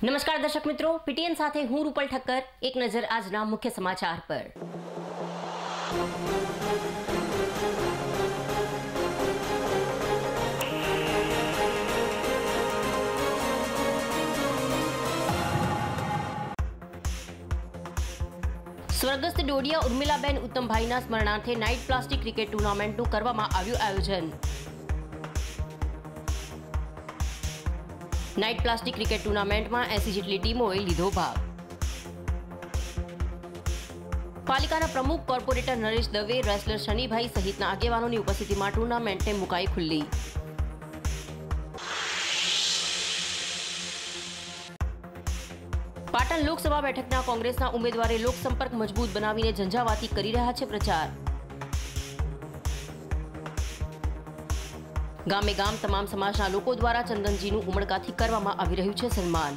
નમસ્કાર દર્શક મિત્રો, પીટીએન સાથે હું રૂપલ ઠક્કર। એક નજર આજના મુખ્ય સમાચાર પર। સ્વર્ગસ્થ ડોડિયા ઉર્મિલાબેન ઉત્તમભાઈના સ્મરણાર્થે નાઇટ પ્લાસ્ટિક ક્રિકેટ ટુર્નામેન્ટનું કરવામાં આવ્યું આયોજન। નાઇટ પ્લાસ્ટિક ક્રિકેટ ટુર્નામેન્ટમાં 80 જેટલી ટીમોએ લીધો ભાગ। પાલિકાના પ્રમુખ કોર્પોરેટર નરેશ દવે, રેસલર શનિભાઈ સહિતના આગેવાનોની ઉપસ્થિતિમાં ટુર્નામેન્ટને મુકાઈ ખુલ્લી। પાટણ લોકસભા બેઠકના કોંગ્રેસના ઉમેદવારે લોકસંપર્ક મજબૂત બનાવીને ઝંઝાવાતી કરી રહ્યા છે પ્રચાર। ગામે ગામ તમામ સમાજના લોકો દ્વારા ચંદનજીનું ઉમળકાથી કરવામાં આવી રહ્યું છે સન્માન।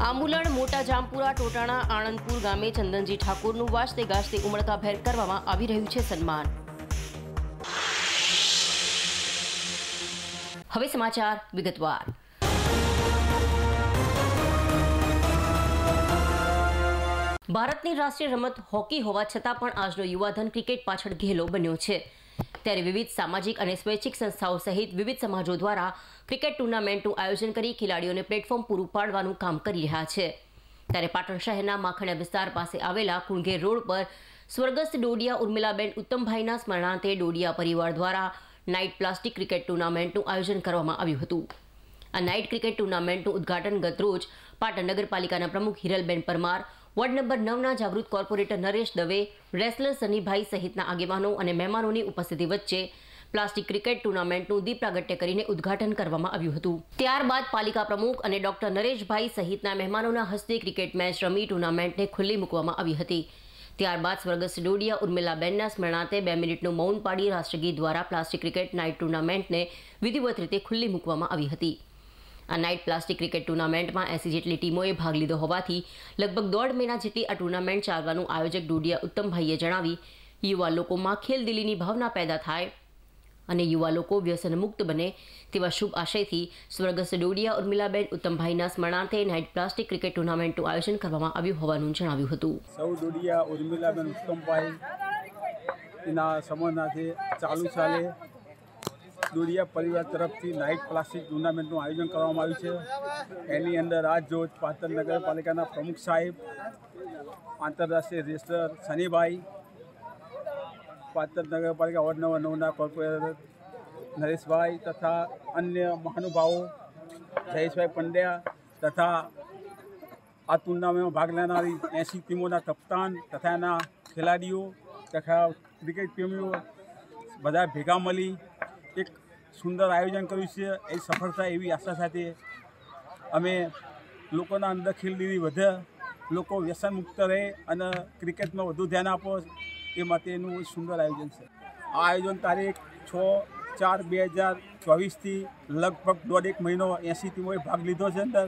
આંબુલણ, મોટા જામપુરા, ટોટાણા, આણંદપુર ગામે ચંદનજી ઠાકોરનું વાજતે ગાજતે ઉમળકાભેર કરવામાં આવી રહ્યું છે સન્માન। હવે સમાચાર વિગતવાર। ભારતની રાષ્ટ્રીય રમત હોકી હોવા છતાં પણ આજનો યુવાધન ક્રિકેટ પાછળ ઘેલો બન્યો છે। ત્યારે વિવિધ સામાજિક અને સ્વૈચ્છિક સંસ્થાઓ સહિત વિવિધ સમાજો દ્વારા ક્રિકેટ ટુર્નામેન્ટનું આયોજન કરી ખેલાડીઓને પ્લેટફોર્મ પૂરું પાડવાનું કામ કરી રહ્યા છે। ત્યારે પાટણ શહેરના માખણીયા વિસ્તાર પાસે આવેલા કુણઘેર રોડ પર સ્વર્ગસ્થ ડોડિયા ઉર્મિલાબેન ઉત્તમભાઈના સ્મરણાર્થે ડોડિયા પરિવાર દ્વારા નાઇટ પ્લાસ્ટિક ક્રિકેટ ટુર્નામેન્ટનું આયોજન કરવામાં આવ્યું હતું। આ નાઇટ ક્રિકેટ ટુર્નામેન્ટનું ઉદ્ઘાટન ગતરોજ પાટણ નગરપાલિકાના પ્રમુખ હિરલબેન પરમાર, વોર્ડ નંબર 9ના જાગૃત કોર્પોરેટર નરેશ દવે, રેસલર શનિભાઈ સહિતના આગેવાનો અને મહેમાનોની ઉપસ્થિતિ વચ્ચે પ્લાસ્ટિક ક્રિકેટ ટુર્નામેન્ટનું દીપ પ્રાગટ્ય કરીને ઉદ્ઘાટન કરવામાં આવ્યું હતું। ત્યારબાદ પાલિકા પ્રમુખ અને ડોક્ટર નરેશભાઈ સહિતના મહેમાનોના હસ્તે ક્રિકેટ મેચ રમી ટુર્નામેન્ટને ખુલ્લી મૂકવામાં આવી હતી। ત્યારબાદ સ્વર્ગસ્થ ડોડિયા ઉર્મિલાબેનના સ્મરણાર્થે 2 મિનિટનું મૌન પાડી રાષ્ટ્રગીત દ્વારા પ્લાસ્ટિક ક્રિકેટ નાઇટ ટુર્નામેન્ટને વિધિવત રીતે ખુલ્લી મૂકવામાં આવી હતી। આ નાઇટ પ્લાસ્ટિક ક્રિકેટ ટુર્નામેન્ટમાં 80 જેટલી ટીમોએ ભાગ લીધો હોવાથી લગભગ 1.5 મહિના જેટલી આ ટુર્નામેન્ટ ચાલવાનું આયોજક ડોડિયા ઉત્તમભાઈએ જણાવી યુવા લોકોમાં ખેલદિલીની ભાવના પેદા થાય અને યુવા લોકો વ્યસન મુક્ત બને તેવા શુભ આશયથી સ્વર્ગસ્થ ડોડિયા ઉર્મિલાબેન ઉત્તમભાઈના સ્મરણાર્થે નાઇટ પ્લાસ્ટિક ક્રિકેટ ટુર્નામેન્ટનું આયોજન કરવામાં આવ્યું હોવાનું જણાવ્યું હતું। સૌ ડોડિયા ઉર્મિલાબેન ઉત્તમભાઈ એના સમૂહનાથી ચાલુ સાલે ડોડિયા પરિવાર તરફથી નાઇટ પ્લાસ્ટિક ટુર્નામેન્ટનું આયોજન કરવામાં આવ્યું છે। એની અંદર આજ રોજ પાટણ નગરપાલિકાના પ્રમુખ સાહેબ, આંતરરાષ્ટ્રીય રેસલર શનિભાઈ, પાટણ નગરપાલિકા વોર્ડ નંબર 9ના કોર્પોરેટર નરેશભાઈ તથા અન્ય મહાનુભાવો, જયેશભાઈ પંડ્યા તથા આ ટુર્નામેન્ટમાં ભાગ લેનારી 80 ટીમોના કપ્તાન તથા એના ખેલાડીઓ તથા ક્રિકેટ પ્રેમીઓ બધા ભેગા મળી એક સુંદર આયોજન કર્યું છે। એ સફળ થાય એવી આશા સાથે અમે લોકોના અંદર ખેલદિલી વધે, લોકો વ્યસન મુક્ત રહે અને ક્રિકેટમાં વધુ ધ્યાન આપો એ માટેનું સુંદર આયોજન છે। આ આયોજન તારીખ 6/4/2024થી લગભગ 1.5 મહિનો 80 ટીમોએ ભાગ લીધો છે અંદર,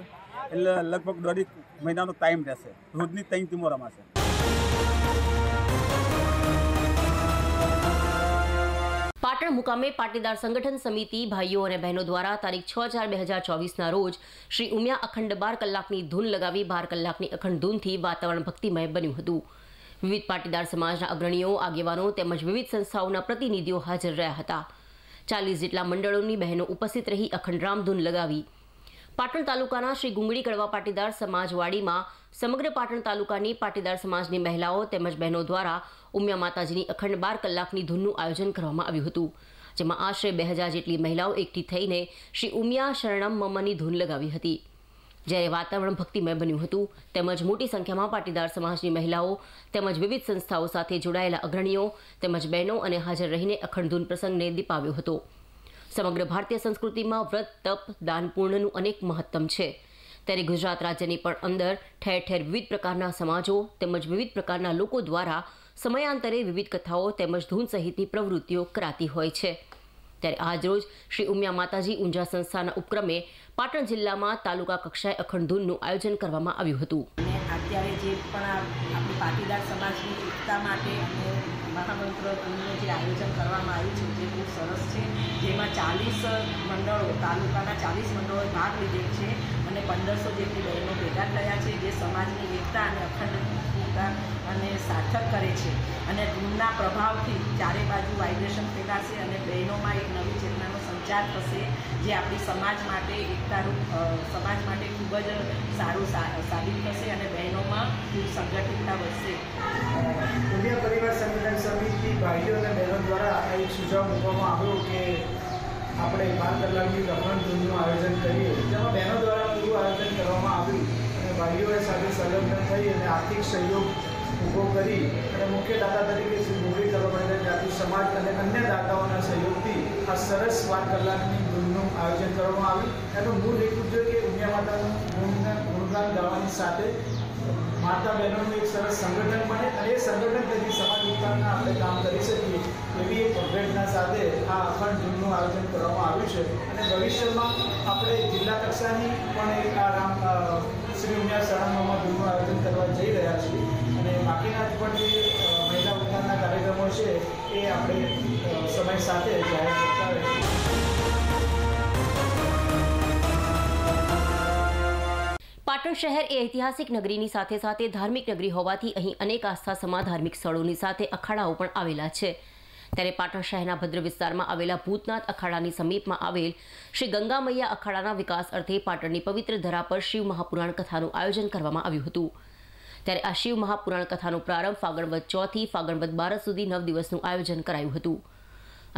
એટલે લગભગ 1.5 મહિનાનો ટાઈમ રહેશે। રોજની 3 ટીમો રમાશે। પાટણ મુકામે પાટીદાર સંગઠન સમિતિ ભાઈઓ અને બહેનો દ્વારા તારીખ 6/4/2024ના રોજ શ્રી ઉમિયા અખંડ 12 કલાકની ધૂન લગાવી 12 કલાકની અખંડ ધૂનથી વાતાવરણ ભક્તિમય બન્યું હતું। વિવિધ પાટીદાર સમાજના અગ્રણીઓ, આગેવાનો તેમજ વિવિધ સંસ્થાઓના પ્રતિનિધિઓ હાજર રહ્યા હતા। 40 જેટલા મંડળોની બહેનો ઉપસ્થિત રહી અખંડ રામધૂન લગાવી। પાટણ તાલુકાના શ્રી ગુંગળી કડવા પાટીદાર સમાજવાડીમાં સમગ્ર પાટણ તાલુકાની પાટીદાર સમાજની મહિલાઓ તેમજ બહેનો દ્વારા ઉમિયા માતાજીની અખંડ 12 કલાકની ધૂનનું આયોજન કરવામાં આવ્યું હતું, જેમાં આશરે 2000 જેટલી મહિલાઓ એકઠી થઈને શ્રી ઉમિયા શરણમ મમ્મની ધૂન લગાવી હતી। જ્યારે વાતાવરણ ભક્તિમય બન્યું હતું તેમજ મોટી સંખ્યામાં પાટીદાર સમાજની મહિલાઓ તેમજ વિવિધ સંસ્થાઓ સાથે જોડાયેલા અગ્રણીઓ તેમજ બહેનો અને હાજર રહીને અખંડ ધૂન પ્રસંગને દીપાવ્યો હતો। સમગ્ર ભારતીય સંસ્કૃતિમાં વ્રત, તપ, દાન, પૂર્ણનું અનેક મહત્તમ છે। ત્યારે ગુજરાત રાજ્યની પણ અંદર ઠેર ઠેર વિવિધ પ્રકારના સમાજો તેમજ વિવિધ પ્રકારના લોકો દ્વારા સમયાંતરે વિવિધ કથાઓ તેમજ ધૂન સહિતની પ્રવૃત્તિઓ કરાતી હોય છે। ત્યારે આજરોજ શ્રી ઉમિયા માતાજી ઊંઝા સંસ્થાના ઉપક્રમે પાટણ જિલ્લામાં તાલુકા કક્ષાએ અખંડ ધૂનનું આયોજન કરવામાં આવ્યું હતું। અત્યારે જે પણ આપણી પાટીદાર સમાજની એકતા માટે અને મહામંત્ર ધૂનનું જે આયોજન કરવામાં આવ્યું છે તે ખૂબ સરસ છે, જેમાં 40 મંડળો, તાલુકાના 40 મંડળોએ ભાગ લીધેલ છે અને 1500 જેટલી બહેનો ભેગા થયા છે, જે સમાજની એકતા અને અખંડતા અને સાર્થક કરે છે. અને ધૂનના પ્રભાવથી ચારે બાજુ વાઇબ્રેશન ફેલાશે અને બહેનોમાં એક નવી ચેતનાનો સંચાર થશે, જે આપણી સમાજ માટે એકતારૂપ સમાજ માટે ખૂબ જ સારું સાબિત થશે અને બહેનોમાં ખૂબ સંગઠિતતા વધશે. ઉમિયા પરિવાર સંગઠન સમિતિ ભાઈઓ અને બહેનો દ્વારા એક સુઝાવ મૂકવામાં આવ્યો કે આપણે 12 કલાકની રમણ ધૂનનું આયોજન કરીએ, જેમાં બહેનો દ્વારા પૂરું આયોજન કરવામાં આવ્યું અને ભાઈઓએ સાથે સંલગ્ન થઈ અને આર્થિક સહયોગ ઊભો કરી અને મુખ્ય દાતા તરીકે શ્રી મોગરી તલવંદર જાતિ સમાજ અને અન્ય દાતાઓના સહયોગથી આ સરસ 12 કલાકની ધૂનનું આયોજન કરવામાં આવ્યું. એનો મૂળ હેતુ છે કે ઉમિયા માતાનું ગુણગાન ગાવાની સાથે માતા બહેનોનું એક સરસ સંગઠન બને અને એ સંગઠન થકી સમાજ વિસ્તારના આપણે કામ કરી શકીએ એવી એક અભ્યર્થના સાથે આ અખંડ ધૂનનું આયોજન કરવામાં આવ્યું છે. અને ભવિષ્યમાં આપણે જિલ્લા કક્ષાની પણ એક આ શ્રી ઉમિયા શાળામાં ધૂનનું આયોજન કરવા જઈ રહ્યા છીએ અને બાકીના પણ જે મહિલા ઉત્થાનના કાર્યક્રમો છે એ આપણે સમય સાથે જાહેર કરતા રહીશું. પાટણ શહેર એ ઐતિહાસિક નગરીની સાથે સાથે ધાર્મિક નગરી હોવાથી અહીં અનેક આસ્થા સમા ધાર્મિક સ્થળોની સાથે અખાડાઓ પણ આવેલા છે. ત્યારે પાટણ શહેરના ભદ્ર વિસ્તારમાં આવેલા ભૂતનાથ અખાડાની સમીપમાં આવેલ શ્રી ગંગા મૈયા અખાડાના વિકાસ અર્થે પાટણની પવિત્ર ધરા પર શિવ મહાપુરાણ કથાનું આયોજન કરવામાં આવ્યું હતું. ત્યારે આ શિવ મહાપુરાણ કથાનો પ્રારંભ ફાગણ વદ 4 થી ફાગણ વદ 12 સુધી 9 દિવસનું આયોજન કરાયું હતું.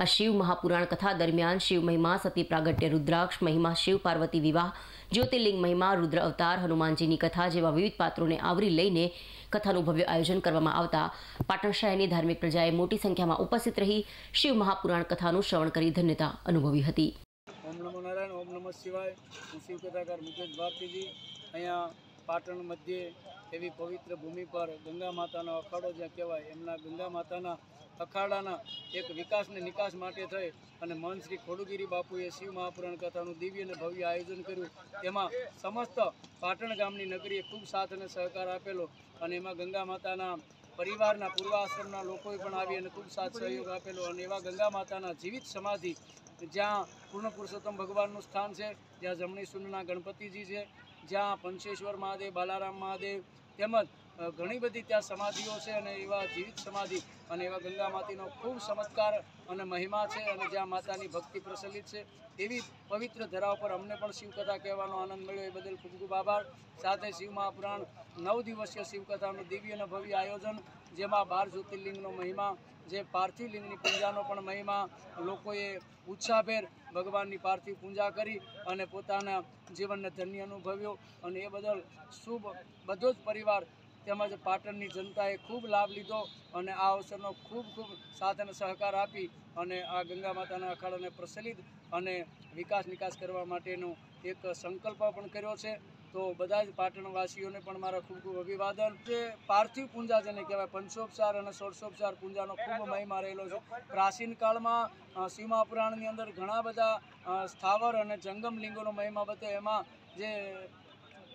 આ શિવ મહાપુરાણ કથા દરમિયાન શિવ મહિમા, સતી પ્રાગટ્ય, રુદ્રાક્ષ મહિમા, શિવ પાર્વતી વિવાહ, જ્યોતિર્લિંગ મહિમા, રુદ્ર અવતાર, હનુમાનજીની કથા જેવા વિવિધ પાત્રોને આવરી લઈને કથાનું ભવ્ય આયોજન કરવામાં આવતા પાટણ શહેરની ધાર્મિક પ્રજાએ મોટી સંખ્યામાં ઉપસ્થિત રહી શિવ મહાપુરાણ કથાનું શ્રવણ કરી ધન્યતા અનુભવી હતી. ઓમ નમો નારાયણ, ઓમ નમઃ શિવાય. હું શિવ કથાકાર મુકેશ ભારતીજી. અહીંયા પાટણ મધ્યે એવી પવિત્ર ભૂમિ પર ગંગા માતાનો અખાડો જ્યાં કહેવાય, એમના ગંગા માતાના અખાડાના એક વિકાસ ને નિકાસ માટે થઈ અને મહંત શ્રી ખોડુગીરી બાપુએ શિવ મહાપુરાણ કથાનું દિવ્ય અને ભવ્ય આયોજન કર્યું. તેમાં સમસ્ત પાટણ ગામની નગરીએ ખૂબ સાથ અને સહકાર આપેલો અને એમાં ગંગા માતાના પરિવારના પૂર્વાશ્રમના લોકોએ પણ આવી અને ખૂબ સાથ સહયોગ આપેલો અને એવા ગંગા માતાના જીવિત સમાધિ જ્યાં પૂર્ણ પુરુષોત્તમ ભગવાનનું સ્થાન છે, જ્યાં જમણી સુંદરના ગણપતિજી છે, જ્યાં પંચેશ્વર મહાદેવ, બાલારામ મહાદેવ તેમજ ઘણી બધી ત્યાં સમાધિઓ છે અને એવા જીવિત સમાધિ અને એવા ગંગા માતાનો ખૂબ ચમત્કાર અને મહિમા છે અને જ્યાં માતાની ભક્તિ પ્રચલિત છે એવી પવિત્ર ધરા ઉપર અમને પણ શિવકથા કહેવાનો આનંદ મળ્યો. એ બદલ ખૂબ ખૂબ આભાર. સાથે શિવ મહાપુરાણ 9 દિવસીય શિવકથાનું દિવ્ય અને ભવ્ય આયોજન, જેમાં 12 જ્યોતિર્લિંગનો મહિમા, જે પાર્થિવ લિંગની પૂજાનો પણ મહિમા, લોકોએ ઉત્સાહભેર ભગવાનની પાર્થિવ પૂજા કરી અને પોતાના જીવનને ધન્ય અનુભવ્યો અને એ બદલ શુભ બધો જ પરિવાર તેમજ પાટણની જનતાએ ખૂબ લાભ લીધો અને આ અવસરનો ખૂબ ખૂબ સાથ અને સહકાર આપી અને આ ગંગા માતાના અખાડાને પ્રચલિત અને વિકાસ નિકાસ કરવા માટેનો એક સંકલ્પ પણ કર્યો છે. તો બધા જ પાટણવાસીઓને પણ મારા ખૂબ ખૂબ અભિવાદન. જે પાર્થિવ પૂજા જેને કહેવાય, પંચોપચાર અને ષોડશોપચાર પૂજાનો ખૂબ મહિમા રહેલો છે. પ્રાચીન કાળમાં શિવ મહાપુરાણની અંદર ઘણા બધા સ્થાવર અને જંગમ લિંગોનો મહિમા બતાવ્યો. એમાં જે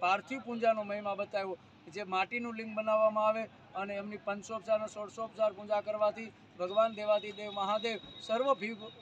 પાર્થિવ પૂજાનો મહિમા બતાવ્યો, જે માટીનું લિંગ બનાવવામાં આવે અને એમની પંચોપચાર અને ષોડશોપચાર પૂજા કરવાથી ભગવાન દેવાધિદેવ મહાદેવ સર્વ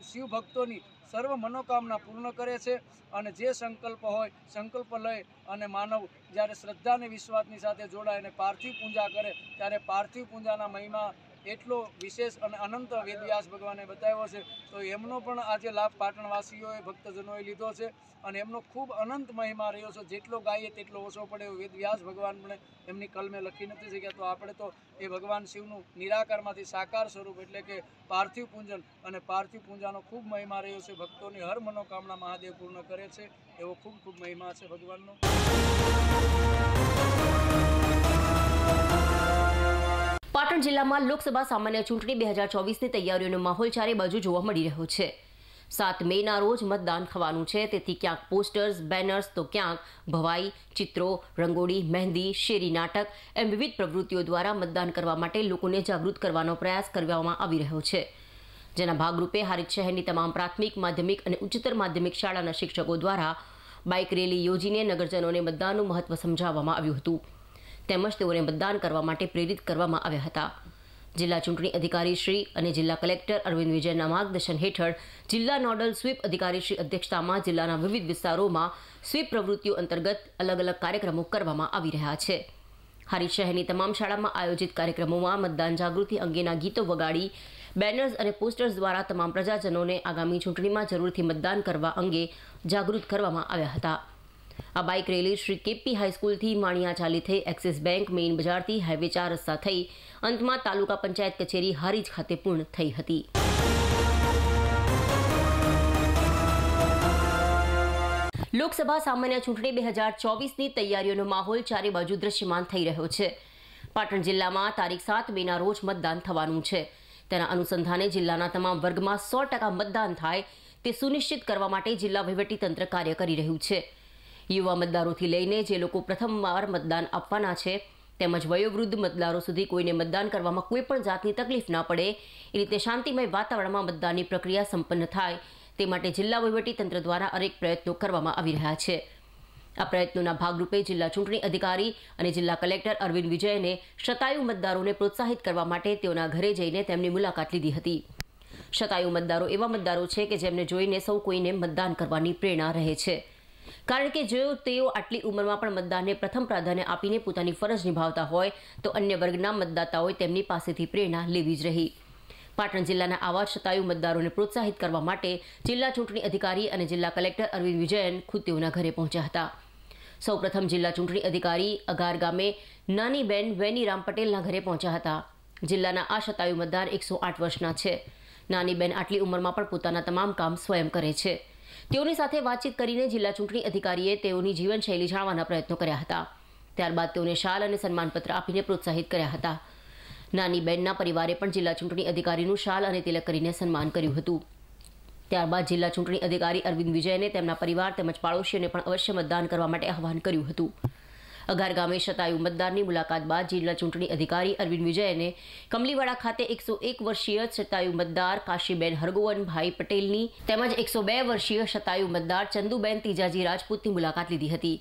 શિવ ભક્તોની સર્વ મનોકામના પૂર્ણ કરે છે અને જે સંકલ્પ હોય સંકલ્પ લઈ અને માનવ જ્યારે શ્રદ્ધા અને વિશ્વાસની સાથે જોડાય અને પાર્થિવ પૂજા કરે ત્યારે પાર્થિવ પૂજાના મહિમા એટલો વિશેષ અને અનંત વેદવ્યાસ ભગવાને બતાવ્યો છે. તો એમનો પણ આજે લાભ પાટણવાસીઓએ ભક્તજનોએ લીધો છે અને એમનો ખૂબ અનંત મહિમા રહ્યો છે. જેટલો ગાઈએ તેટલો ઓછો પડે એવું વેદવ્યાસ ભગવાન પણ એમની કલમે લખી નથી શક્યા. તો આપણે તો એ ભગવાન શિવનું નિરાકારમાંથી સાકાર સ્વરૂપ એટલે કે પાર્થિવ પૂજન અને પાર્થિવ પૂજાનો ખૂબ મહિમા રહ્યો છે. ભક્તોની હર મનોકામના મહાદેવ પૂર્ણ કરે છે, એવો ખૂબ ખૂબ મહિમા છે ભગવાનનો. પાટણ જિલ્લામાં લોકસભા સામાન્ય ચૂંટણી 2024ની તૈયારીઓનો માહોલ ચારે બાજુ જોવા મળી રહ્યો છે. 7 મેના રોજ મતદાન થવાનું છે, તેથી ક્યાંક પોસ્ટર્સ, બેનર્સ તો ક્યાંક ભવાઈ, ચિત્રો, રંગોળી, મહેંદી, શેરી નાટક એમ વિવિધ પ્રવૃત્તિઓ દ્વારા મતદાન કરવા માટે લોકોને જાગૃત કરવાનો પ્રયાસ કરવામાં આવી રહ્યો છે. જેના ભાગરૂપે હારીજ શહેરની તમામ પ્રાથમિક, માધ્યમિક અને ઉચ્ચતર માધ્યમિક શાળાના શિક્ષકો દ્વારા બાઇક રેલી યોજીને નગરજનોને મતદાનનું મહત્વ સમજાવવામાં આવ્યું હતું તેમજ તેઓને મતદાન કરવા માટે પ્રેરિત કરવામાં આવ્યા હતા. જિલ્લા ચૂંટણી અધિકારી શ્રી અને જિલ્લા કલેક્ટર અરવિંદ વિજયના માર્ગદર્શન હેઠળ જિલ્લા નોડલ સ્વીપ અધિકારી શ્રી અધ્યક્ષતામાં જિલ્લાના વિવિધ વિસ્તારોમાં સ્વીપ પ્રવૃત્તિઓ અંતર્ગત અલગ અલગ કાર્યક્રમો કરવામાં આવી રહ્યા છે. હારીજ શહેરની તમામ શાળામાં આયોજિત કાર્યક્રમોમાં મતદાન જાગૃતિ અંગેના ગીતો વગાડી બેનર્સ અને પોસ્ટર્સ દ્વારા તમામ પ્રજાજનોને આગામી ચૂંટણીમાં જરૂરથી મતદાન કરવા અંગે જાગૃત કરવામાં આવ્યા હતા. આ બાઇક રેલી શ્રી કેપી હાઈસ્કૂલથી માણિયા ચાલી થઈ એક્સિસ બેંક મેઇન બજારથી હાઈવે 4 રસ્તા થઈ અંતમાં તાલુકા પંચાયત કચેરી હારીજ ખાતે પૂર્ણ થઈ હતી. લોકસભા સામાન્ય ચૂંટણી 2024ની તૈયારીઓનો માહોલ ચારે બાજુ દ્રશ્યમાન થઈ રહ્યો છે. પાટણ જિલ્લામાં તારીખ 7 મેના રોજ મતદાન થવાનું છે. તેના અનુસંધાને જિલ્લાના તમામ વર્ગમાં 100% મતદાન થાય તે સુનિશ્ચિત કરવા માટે જિલ્લા વહીવટીતંત્ર કાર્ય કરી રહ્યું છે. યુવા મતદારોથી લઈને જે લોકો પ્રથમવાર મતદાન આપવાના છે તેમજ વયોવૃદ્ધ મતદારો સુધી કોઈને મતદાન કરવામાં કોઈ પણ જાતની તકલીફ ન પડે એ રીતે શાંતિમય વાતાવરણમાં મતદાનની પ્રક્રિયા સંપન્ન થાય તે માટે જિલ્લા વહીવટીતંત્ર દ્વારા અનેક પ્રયત્નો કરવામાં આવી રહ્યા છે. આ પ્રયત્નોના ભાગરૂપે જિલ્લા ચૂંટણી અધિકારી અને જિલ્લા કલેક્ટર અરવિંદ વિજયને શતાયુ મતદારોને પ્રોત્સાહિત કરવા માટે તેઓના ઘરે જઈને તેમની મુલાકાત લીધી હતી. શતાયુ મતદારો એવા મતદારો છે કે જેમને જોઈને સૌ કોઈને મતદાન કરવાની પ્રેરણા રહે છે. કારણ કે જો તેઓ આટલી ઉંમરમાં પણ મતદાનને પ્રથમ પ્રાધાન્ય આપીને પોતાની ફરજ નિભાવતા હોય તો અન્ય વર્ગના મતદાતાઓએ તેમની પાસેથી પ્રેરણા લેવી જ રહી. પાટણ જિલ્લાના આવા શતાયુ મતદારોને પ્રોત્સાહિત કરવા માટે જિલ્લા ચૂંટણી અધિકારી અને જિલ્લા કલેક્ટર અરવિંદ વિજયન ખુદ તેઓના ઘરે પહોંચ્યા હતા. સૌપ્રથમ જિલ્લા ચૂંટણી અધિકારી અગાર ગામે નાની બેન વેનીરામ પટેલના ઘરે પહોંચ્યા હતા. જિલ્લાના આ શતાયુ મતદાર 108 વર્ષના છે. નાની બેન આટલી ઉંમરમાં પણ પોતાના તમામ કામ સ્વયં કરે છે. તેઓની સાથે વાતચીત કરીને જિલ્લા ચૂંટણી અધિકારીએ તેઓની જીવનશૈલી જાણવાના પ્રયત્નો કર્યા હતા. ત્યારબાદ તેઓને શાલ અને સન્માનપત્ર આપીને પ્રોત્સાહિત કર્યા હતા. નાની બહેનના પરિવારે પણ જિલ્લા ચૂંટણી અધિકારીનું શાલ અને તિલક કરીને સન્માન કર્યું હતું. ત્યારબાદ જિલ્લા ચૂંટણી અધિકારી અરવિંદ વિજયને તેમના પરિવાર તેમજ પાડોશીઓને પણ અવશ્ય મતદાન કરવા માટે આહવાન કર્યું હતું. અગાર ગામે શતાયુ મતદારની મુલાકાત બાદ જિલ્લા ચૂંટણી અધિકારી અરવિંદ વિજયને કમલીવાડા ખાતે 101 વર્ષીય શતાયુ મતદાર કાશીબેન હરગોવનભાઈ પટેલની તેમજ 102 વર્ષીય શતાયુ મતદાર ચંદુબેન તીજાજી રાજપૂતની મુલાકાત લીધી હતી.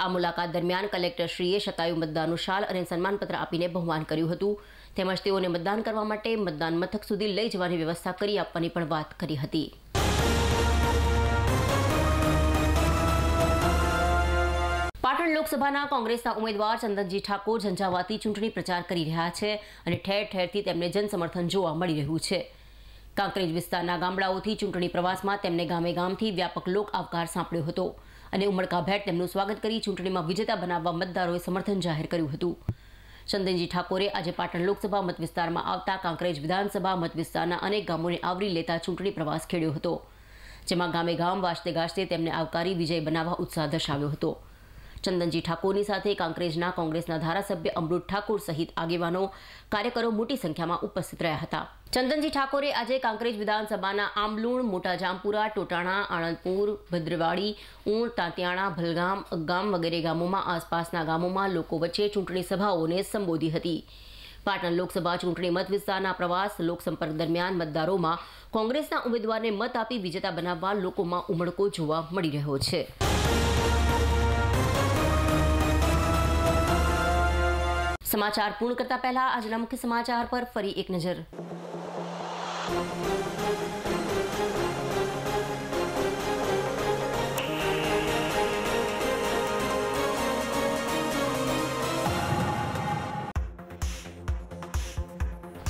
આ મુલાકાત દરમિયાન કલેક્ટરશ્રીએ શતાયુ મતદારનું શાલ અને સન્માનપત્ર આપીને બહુમાન કર્યું હતું. તેમજ તેઓને મતદાન કરવા માટે મતદાન મથક સુધી લઈ જવાની વ્યવસ્થા કરી આપવાની પણ વાત કરી હતી. પાટણ લોકસભાના કોંગ્રેસના ઉમેદવાર ચંદનજી ઠાકોર ઝંઝાવાતી ચૂંટણી પ્રચાર કરી રહ્યા છે અને ઠેર ઠેરથી તેમને જનસમર્થન જોવા મળી રહ્યું છે. કાંકરેજ વિસ્તારના ગામડાઓથી ચૂંટણી પ્રવાસમાં તેમને ગામે ગામથી વ્યાપક લોક આવકાર સાંપડ્યો હતો અને ઉમળકાભેર તેમનું સ્વાગત કરી ચૂંટણીમાં વિજેતા બનાવવા મતદારોએ સમર્થન જાહેર કર્યું હતું. ચંદનજી ઠાકોરે આજે પાટણ લોકસભા મત વિસ્તારમાં આવતા કાંકરેજ વિધાનસભા મત વિસ્તારના અનેક ગામોને આવરી લેતા ચૂંટણી પ્રવાસ ખેડ્યો હતો, જેમાં ગામે ગામ વાજતે ગાજતે તેમને આવકારી વિજય બનાવવા ઉત્સાહ દર્શાવ્યો હતો. ચંદનજી ઠાકોરની સાથે કાંકરેજના કોંગ્રેસના ધારાસભ્ય અમૃત ઠાકોર સહિત આગેવાનો કાર્યકરો મોટી સંખ્યામાં ઉપસ્થિત રહ્યા હતા. ચંદનજી ઠાકોરે આજે કાંકરેજ વિધાનસભાના આંબલુણ, મોટા જામપુરા, ટોટાણા, આણંદપુર, ભદ્રવાડી, ઊણ, તાંતિયાણા, ભલગામ, અગ્ગામ વગેરે ગામોમાં આસપાસના ગામોમાં લોકો વચ્ચે ચૂંટણી સભાઓને સંબોધી હતી. પાટણ લોકસભા ચૂંટણી મત વિસ્તારના પ્રવાસ લોકસંપર્ક દરમિયાન મતદારોમાં કોંગ્રેસના ઉમેદવારને મત આપી વિજેતા બનાવવા લોકોમાં ઉમળકો જોવા મળી રહ્યો છે. સમાચાર પૂર્ણ કરતા પહેલા આજના મુખ્ય સમાચાર પર ફરી એક નજર.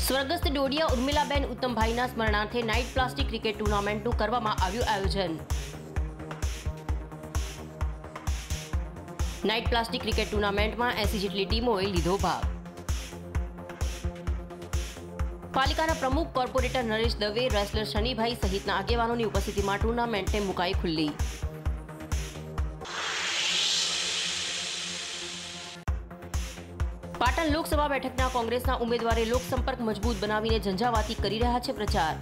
સ્વર્ગસ્થ ડોડિયા ઉર્મિલાબેન ઉત્તમભાઈના સ્મરણાર્થે નાઇટ પ્લાસ્ટિક ક્રિકેટ ટુર્નામેન્ટનું કરવામાં આવ્યું આયોજન. નાઇટ પ્લાસ્ટિક ક્રિકેટ ટુર્નામેન્ટમાં 80 જેટલી ટીમોએ લીધો ભાગ. પાલિકાના પ્રમુખ કોર્પોરેટર નરેશ દવે, રેસલર શનિભાઈ સહિતના આગેવાનોની ઉપસ્થિતિમાં ટુર્નામેન્ટને મુકાઈ ખુલ્લી. પાટણ લોકસભા બેઠકના કોંગ્રેસના ઉમેદવારે લોકસંપર્ક મજબૂત બનાવીને ઝંઝાવાતી કરી રહ્યા છે પ્રચાર.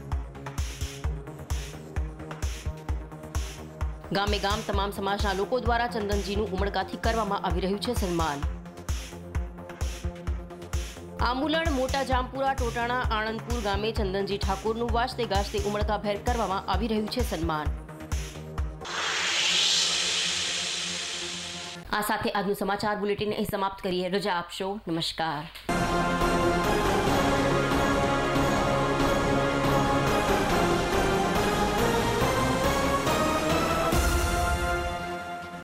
ગામે ગામ તમામ સમાજના લોકો દ્વારા ચંદનજીનું ઉમળકાથી કરવામાં આવી રહ્યું છે સન્માન. આંબુલણ, મોટા જામપુરા, ટોટાણા, આણંદપુર ગામે ચંદનજી ઠાકોરનું વાજતે ગાજતે ઉમળકાભેર કરવામાં આવી રહ્યું છે સન્માન. આ સાથે આજનું સમાચાર બુલેટિન અહીં સમાપ્ત કરીએ. રજા આપશો. નમસ્કાર.